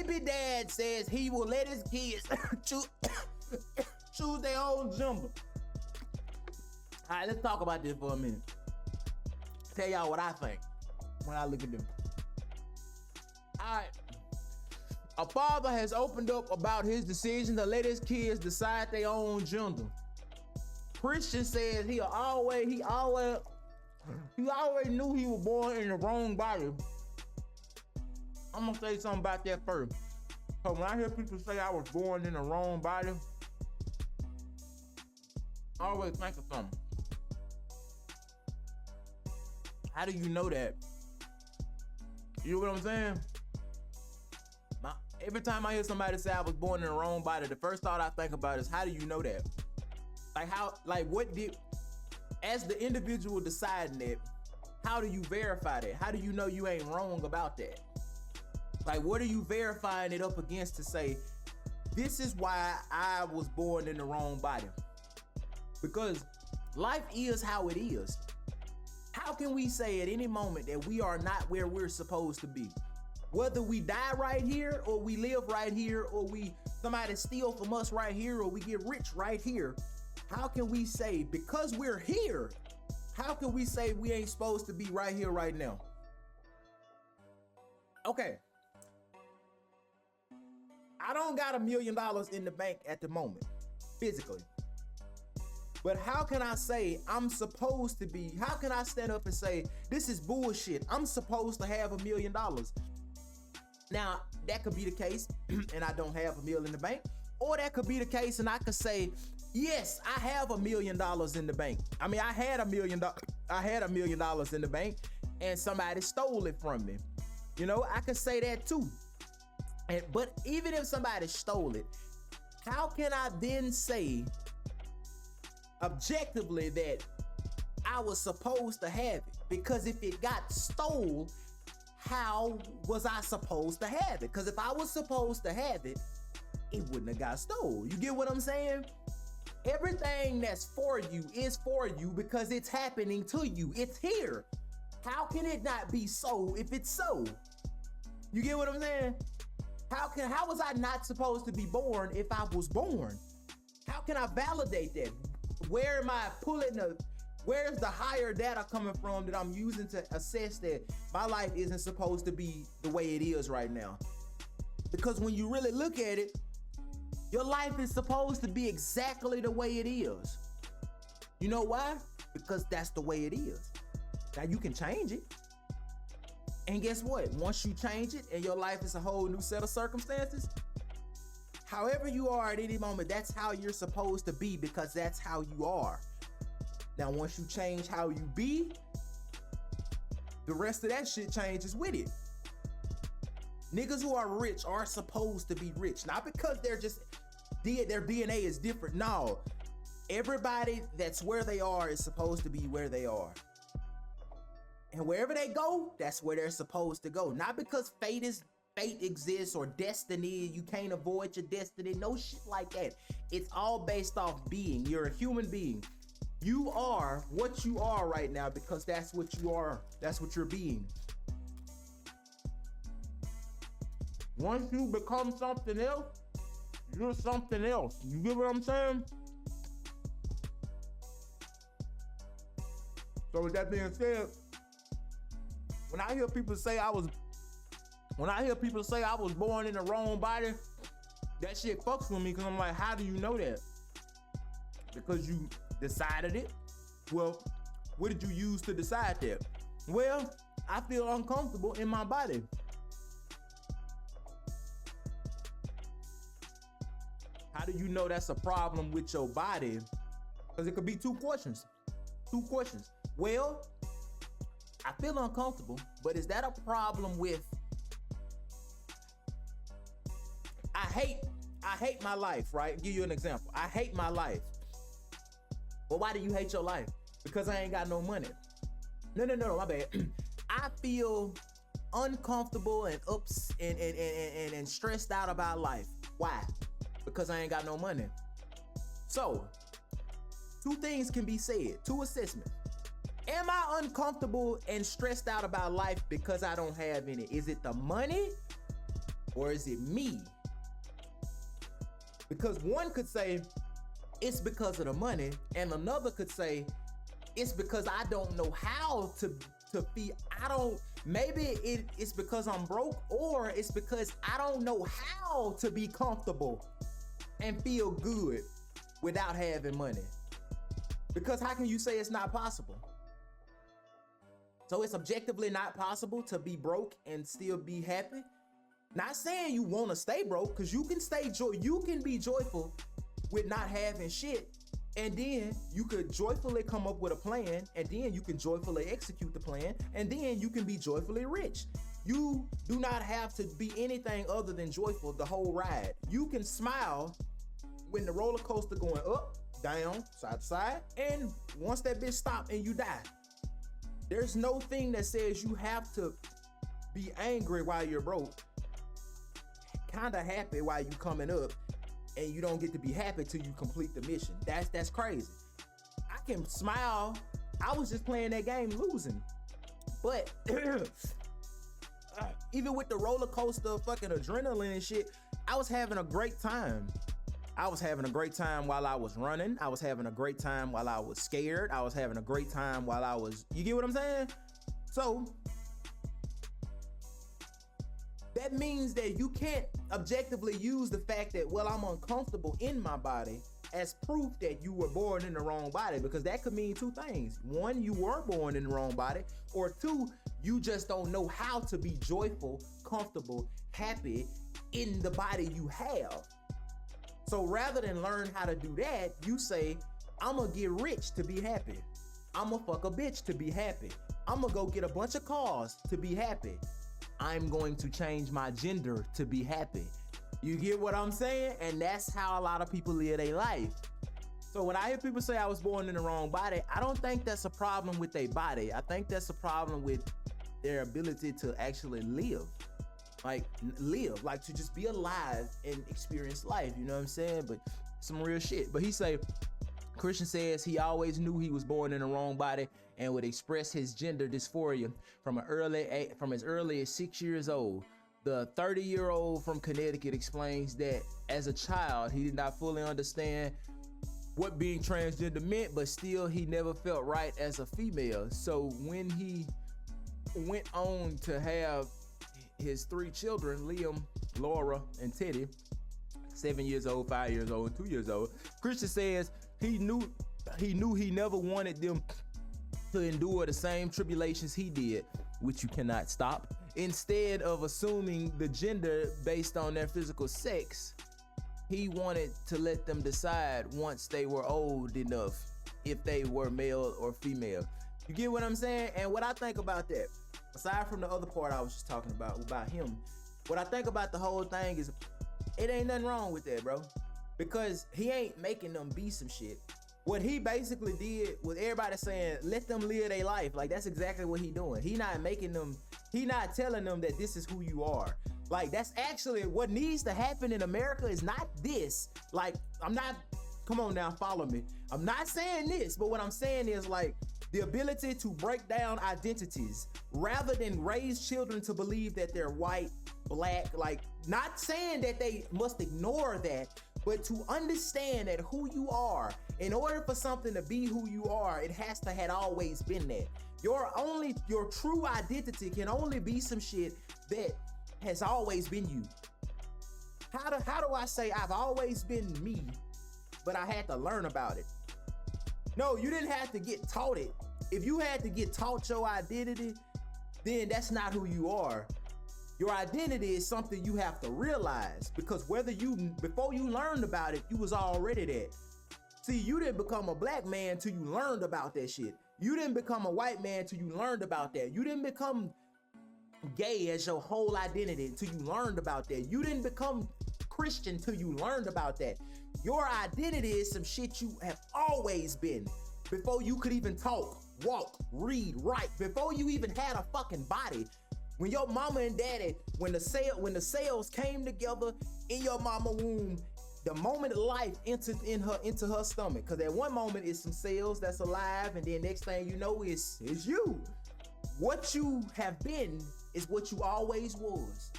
baby dad says he will let his kids choose their own gender. All right, let's talk about this for a minute. Tell y'all what I think when I look at them. All right. A father has opened up about his decision to let his kids decide their own gender. Christian says he always knew he was born in the wrong body. I'm gonna say something about that first. So when I hear people say I was born in the wrong body, I always think of something. How do you know that? You know what I'm saying? Every time I hear somebody say I was born in the wrong body, the first thought I think about is, how do you know that? As the individual deciding that, how do you verify that? How do you know you ain't wrong about that? Like, what are you verifying it up against to say, this is why I was born in the wrong body? Because life is how it is. How can we say at any moment that we are not where we're supposed to be? Whether we die right here, or we live right here, or somebody steal from us right here, or we get rich right here, how can we say, because we're here, how can we say we ain't supposed to be right here right now? Okay. I don't got $1 million in the bank at the moment, physically. But how can I say I'm supposed to be, how can I stand up and say, this is bullshit, I'm supposed to have $1 million? Now, that could be the case, and I don't have $1 million in the bank. Or that could be the case, and I could say, yes, I have $1 million in the bank. I mean, I had $1 million in the bank, and somebody stole it from me. You know, I could say that too. But even if somebody stole it, how can I then say objectively that I was supposed to have it? Because if it got stole, how was I supposed to have it? Because if I was supposed to have it, it wouldn't have got stole. You get what I'm saying? Everything that's for you is for you because it's happening to you. It's here. How can it not be so if it's so? You get what I'm saying? How was I not supposed to be born if I was born? How can I validate that? Where am I where's the higher data coming from that I'm using to assess that my life isn't supposed to be the way it is right now? Because when you really look at it, your life is supposed to be exactly the way it is. You know why? Because that's the way it is. Now you can change it. And guess what? Once you change it and your life is a whole new set of circumstances, however you are at any moment, that's how you're supposed to be because that's how you are. Now, once you change how you be, the rest of that shit changes with it. Niggas who are rich are supposed to be rich. Not because their DNA is different. No, everybody that's where they are is supposed to be where they are. And wherever they go, that's where they're supposed to go. Not because fate exists or destiny, you can't avoid your destiny. No shit like that. It's all based off being. You're a human being. You are what you are right now because that's what you are. That's what you're being. Once you become something else, you're something else. You get what I'm saying? So with that being said, when I hear people say I was born in the wrong body, that shit fucks with me because I'm like, how do you know that? Because you decided it? Well, what did you use to decide that? Well, I feel uncomfortable in my body. How do you know that's a problem with your body? Because it could be two questions. Well, I feel uncomfortable, but is that a problem with I hate my life, right? I'll give you an example. I hate my life. Well, why do you hate your life? Because I ain't got no money. No, my bad. I feel uncomfortable and and stressed out about life. Why? Because I ain't got no money. So, two things can be said, two assessments. Am I uncomfortable and stressed out about life because I don't have any? Is it the money or is it me? Because one could say it's because of the money, and another could say it's because I don't know how to feel. Maybe it's because I'm broke, or it's because I don't know how to be comfortable and feel good without having money. Because how can you say it's not possible? So it's objectively not possible to be broke and still be happy. Not saying you want to stay broke, because you can be joyful with not having shit, and then you could joyfully come up with a plan, and then you can joyfully execute the plan, and then you can be joyfully rich. You do not have to be anything other than joyful the whole ride. You can smile when the roller coaster going up, down, side to side, and once that bitch stop and you die. There's no thing that says you have to be angry while you're broke, kinda happy while you coming up, and you don't get to be happy till you complete the mission. That's crazy. I can smile. I was just playing that game losing, but even with the roller coaster fucking adrenaline and shit, I was having a great time. I was having a great time while I was running. I was having a great time while I was scared. I was having a great time while I was, you get what I'm saying? So that means that you can't objectively use the fact that, well, I'm uncomfortable in my body as proof that you were born in the wrong body, because that could mean two things. One, you were born in the wrong body, or two, you just don't know how to be joyful, comfortable, happy in the body you have. So rather than learn how to do that, you say, I'm gonna get rich to be happy. I'm gonna fuck a bitch to be happy. I'm gonna go get a bunch of cars to be happy. I'm going to change my gender to be happy. You get what I'm saying? And that's how a lot of people live their life. So when I hear people say I was born in the wrong body, I don't think that's a problem with their body. I think that's a problem with their ability to actually live. Like to just be alive and experience life, you know what I'm saying? But some real shit. But he say, Christian says he always knew he was born in the wrong body and would express his gender dysphoria from as early as 6 years old. The 30-year-old from Connecticut explains that as a child, he did not fully understand what being transgender meant, but still he never felt right as a female. So when he went on to have his 3 children, Liam, Laura, and Teddy, 7 years old, 5 years old, and 2 years old, Christian says he knew he never wanted them to endure the same tribulations he did, which you cannot stop. Instead of assuming the gender based on their physical sex, he wanted to let them decide once they were old enough if they were male or female. You get what I'm saying? And what I think about that, aside from the other part I was just talking about him, what I think about the whole thing is it ain't nothing wrong with that, bro. Because he ain't making them be some shit. What he basically did was everybody saying, let them live their life. Like, that's exactly what he doing. He not telling them that this is who you are. Like, that's actually what needs to happen in America is not this. Like, come on now, follow me. I'm not saying this, but what I'm saying is like the ability to break down identities rather than raise children to believe that they're white, black, like not saying that they must ignore that, but to understand that who you are, in order for something to be who you are, it has to had always been that. Your true identity can only be some shit that has always been you. How do I say I've always been me, but I had to learn about it? No, you didn't have to get taught it. If you had to get taught your identity, then that's not who you are. Your identity is something you have to realize, because before you learned about it, you was already that. See, you didn't become a black man till you learned about that shit. You didn't become a white man till you learned about that. You didn't become gay as your whole identity until you learned about that. You didn't become Christian till you learned about that. Your identity is some shit you have always been before you could even talk, walk, read, write, before you even had a fucking body. When your mama and daddy, when the cells came together in your mama womb, the moment life entered into her stomach, because at one moment it's some cells that's alive, and then next thing you know is you. What you have been is what you always was.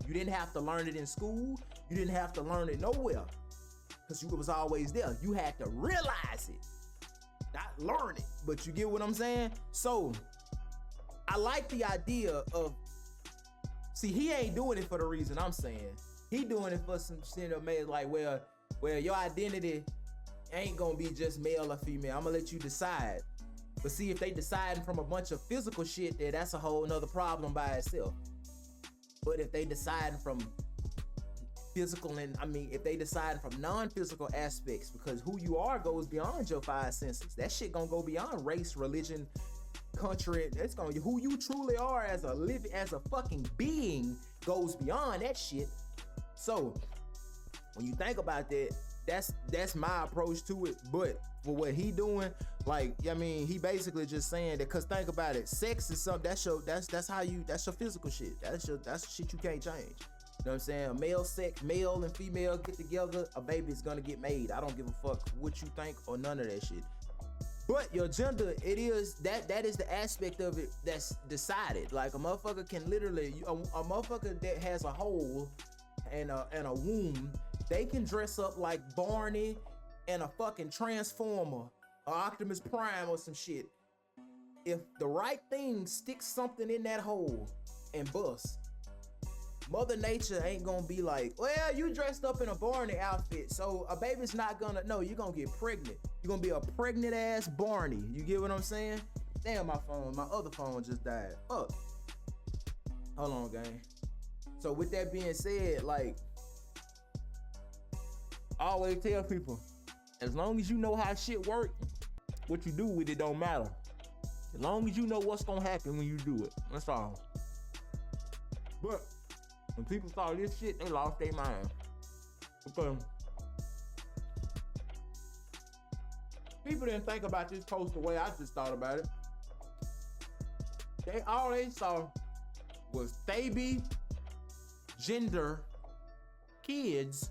You didn't have to learn it in school. You didn't have to learn it nowhere, because it was always there. You had to realize it, not learn it. But you get what I'm saying? So I like the idea of, see, he ain't doing it for the reason I'm saying. He doing it for some shit of made like, well, your identity ain't gonna be just male or female. I'm gonna let you decide. But see, if they deciding from a bunch of physical shit, then that's a whole nother problem by itself. But if they deciding from physical and, if they deciding from non-physical aspects, because who you are goes beyond your five senses. That shit gonna go beyond race, religion, country. It's gonna, who you truly are as a fucking being goes beyond that shit. So when you think about that, that's my approach to it. But for what he doing, like, he basically just saying that, cause think about it, sex is something that's your physical shit. That's shit you can't change. You know what I'm saying? Male and female get together, a baby's gonna get made. I don't give a fuck what you think or none of that shit. But your gender, it is that is the aspect of it that's decided. Like a motherfucker can literally, a motherfucker that has a hole and a womb, they can dress up like Barney and a fucking Transformer, or Optimus Prime or some shit. If the right thing sticks something in that hole and busts, Mother Nature ain't gonna be like, well, you dressed up in a Barney outfit, so a baby's not gonna, no, you're gonna get pregnant. You're gonna be a pregnant ass Barney. You get what I'm saying? Damn, my other phone just died. Hold on, gang. So with that being said, like, I always tell people, as long as you know how shit work, what you do with it don't matter. As long as you know what's gonna happen when you do it, that's all. But when people saw this shit, they lost their mind. Because people didn't think about this post the way I just thought about it. All they saw was baby, gender, kids,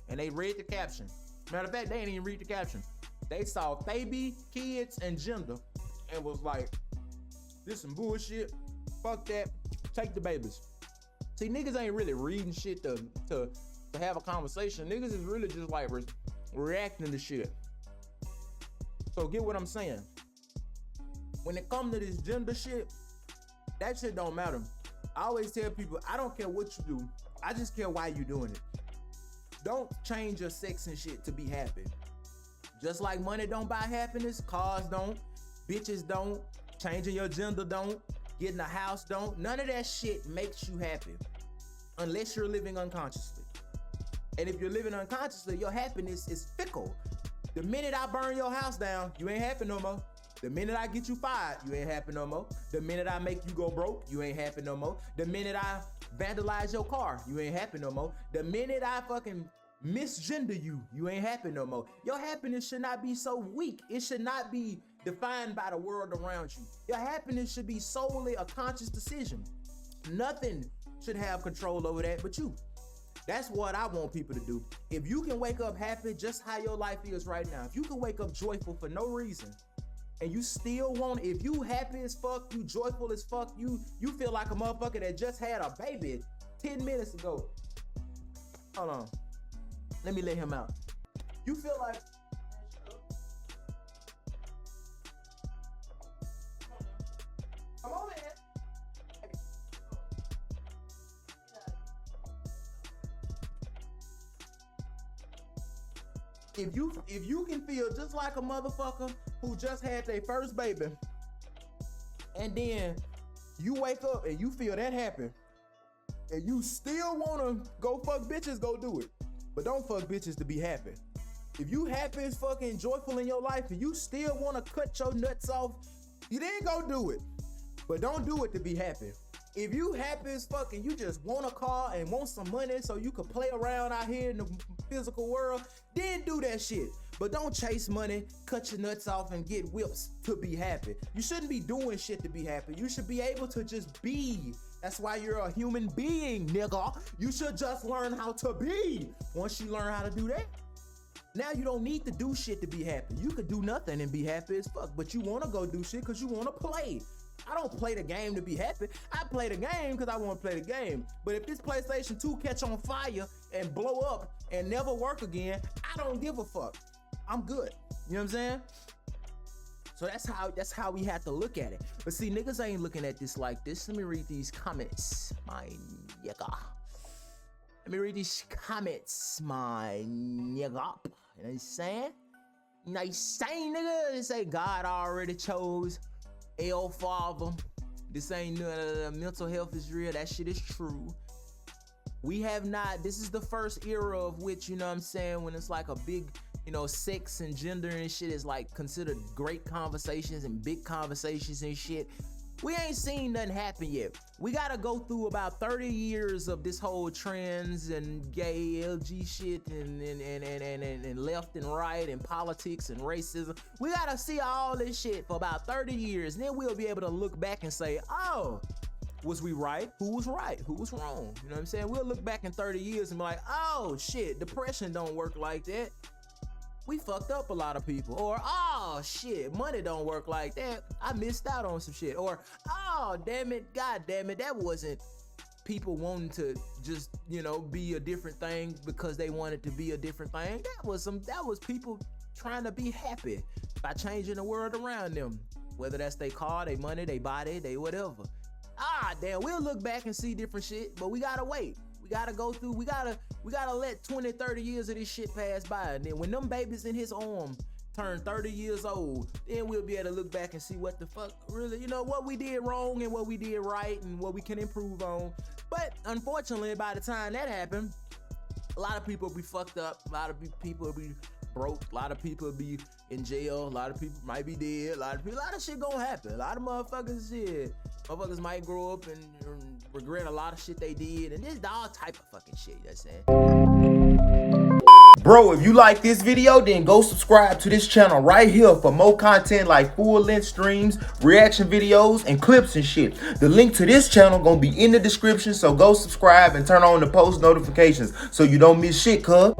and they read the caption. Matter of fact, they didn't even read the caption. They saw baby, kids, and gender, and was like, this some bullshit. Fuck that. Take the babies. See, niggas ain't really reading shit to have a conversation. Niggas is really just like reacting to shit. So get what I'm saying? When it comes to this gender shit, that shit don't matter. I always tell people, I don't care what you do. I just care why you doing it. Don't change your sex and shit to be happy. Just like money don't buy happiness, cars don't, bitches don't, changing your gender don't, getting a house don't. None of that shit makes you happy unless you're living unconsciously. And if you're living unconsciously, your happiness is fickle. The minute I burn your house down, you ain't happy no more. The minute I get you fired, you ain't happy no more. The minute I make you go broke, you ain't happy no more. The minute I vandalize your car, you ain't happy no more. The minute I fucking misgender you, you ain't happy no more. Your happiness should not be so weak. It should not be defined by the world around you. Your happiness should be solely a conscious decision. Nothing should have control over that but you. That's what I want people to do. If you can wake up happy just how your life is right now, if you can wake up joyful for no reason, and you still want, if you happy as fuck, you joyful as fuck, you feel like a motherfucker that just had a baby 10 minutes ago. Hold on. Let me let him out. You feel like, come on, man. If you can feel just like a motherfucker who just had their first baby, and then you wake up and you feel that happy, and you still wanna go fuck bitches, go do it. But don't fuck bitches to be happy. If you happy as fucking joyful in your life and you still wanna cut your nuts off, you then go do it. But don't do it to be happy. If you happy as fuck and you just want a car and want some money so you can play around out here in the physical world, then do that shit. But don't chase money, cut your nuts off, and get whips to be happy. You shouldn't be doing shit to be happy. You should be able to just be. That's why you're a human being, nigga. You should just learn how to be. Once you learn how to do that, now you don't need to do shit to be happy. You could do nothing and be happy as fuck, but you want to go do shit because you want to play. I don't play the game to be happy. I play the game because I want to play the game. But if this PlayStation 2 catch on fire and blow up and never work again, I don't give a fuck. I'm good. You know what I'm saying? So that's how we have to look at it. But see, niggas ain't looking at this like this. Let me read these comments, my nigga. Let me read these comments, my nigga. You know what I'm saying? You know what I'm saying, nigga? They say God already chose L Father. This ain't mental health is real. That shit is true. We have not, this is the first era of which, you know what I'm saying, when it's like a big, you know, sex and gender and shit is like considered great conversations and big conversations and shit. We ain't seen nothing happen yet. We gotta go through about 30 years of this whole trans and gay LG shit and left and right and politics and racism. We gotta see all this shit for about 30 years. And then we'll be able to look back and say, oh, was we right? Who was right? Who was wrong? You know what I'm saying? We'll look back in 30 years and be like, oh shit, depression don't work like that. We fucked up a lot of people. Or, oh shit, money don't work like that. I missed out on some shit. Or, oh damn it, god damn it, that wasn't people wanting to just, you know, be a different thing because they wanted to be a different thing. That was people trying to be happy by changing the world around them. Whether that's their car, their money, their body, they whatever. Ah damn, we'll look back and see different shit, but we gotta wait. We gotta go through, we gotta let 20, 30 years of this shit pass by. And then when them babies in his arm turn 30 years old, then we'll be able to look back and see what the fuck really, you know, what we did wrong and what we did right and what we can improve on. But unfortunately, by the time that happened, a lot of people will be fucked up, a lot of people will be broke, a lot of people will be in jail, a lot of people might be dead, a lot of shit gonna happen. A lot of motherfuckers might grow up and regret a lot of shit they did, and this all type of fucking shit, you know what I'm saying? Bro, if you like this video, then go subscribe to this channel right here for more content like full-length streams, reaction videos, and clips and shit. The link to this channel gonna be in the description, so go subscribe and turn on the post notifications so you don't miss shit, cuz.